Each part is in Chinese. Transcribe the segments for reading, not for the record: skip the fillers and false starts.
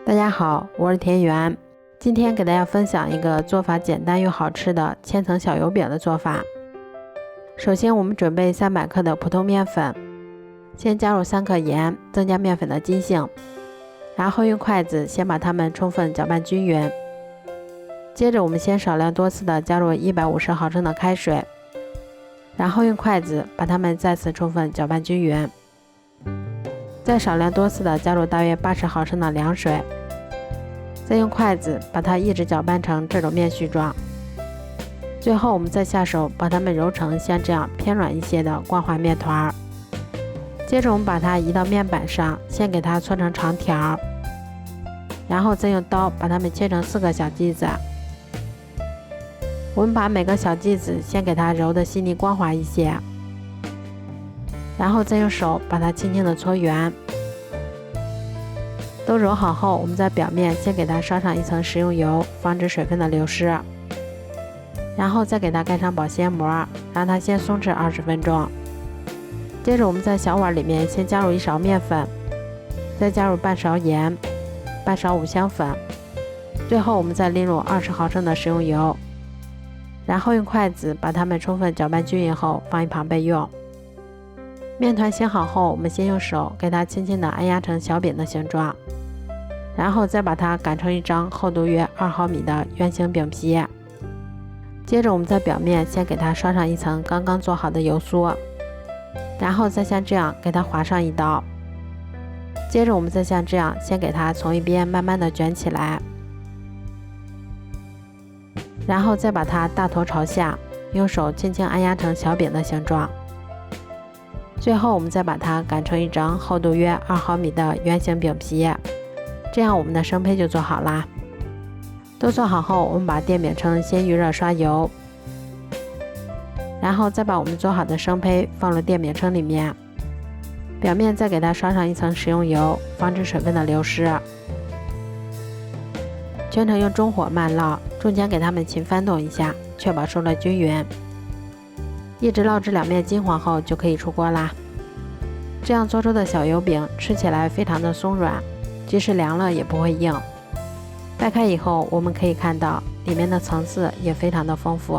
大家好，我是田园。今天给大家分享一个做法简单又好吃的千层小油饼的做法。首先我们准备300克的普通面粉，先加入3克盐，增加面粉的筋性，然后用筷子先把它们充分搅拌均匀。接着我们先少量多次的加入150毫升的开水，然后用筷子把它们再次充分搅拌均匀。再少量多次的加入大约80毫升的凉水，再用筷子把它一直搅拌成这种面絮状。最后我们再下手把它们揉成像这样偏软一些的光滑面团。接着我们把它移到面板上，先给它搓成长条，然后再用刀把它们切成4个小剂子。我们把每个小剂子先给它揉得细腻光滑一些，然后再用手把它轻轻地搓圆。都揉好后，我们在表面先给它刷上一层食用油，防止水分的流失，然后再给它盖上保鲜膜，让它先松弛20分钟。接着我们在小碗里面先加入1勺面粉，再加入半勺盐，半勺五香粉，最后我们再淋入20毫升的食用油，然后用筷子把它们充分搅拌均匀后放一旁备用。面团醒好后，我们先用手给它轻轻地按压成小饼的形状，然后再把它擀成一张厚度约2毫米的圆形饼皮。接着我们在表面先给它刷上一层刚刚做好的油酥，然后再像这样给它划上一刀。接着我们再像这样先给它从一边慢慢的卷起来，然后再把它大头朝下，用手轻轻按压成小饼的形状。最后我们再把它擀成一张厚度约2毫米的圆形饼皮，这样我们的生胚就做好啦。都做好后，我们把电饼铛先预热刷油，然后再把我们做好的生胚放入电饼铛里面，表面再给它刷上一层食用油，防止水分的流失。全程用中火慢烙，中间给它们勤翻动一下，确保受热均匀。一直烙至两面金黄后就可以出锅啦。这样做出的小油饼吃起来非常的松软，即使凉了也不会硬。掰开以后，我们可以看到里面的层次也非常的丰富，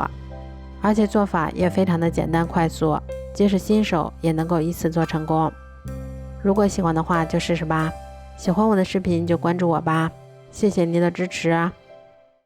而且做法也非常的简单快速，即使新手也能够一次做成功。如果喜欢的话就试试吧，喜欢我的视频就关注我吧，谢谢您的支持啊。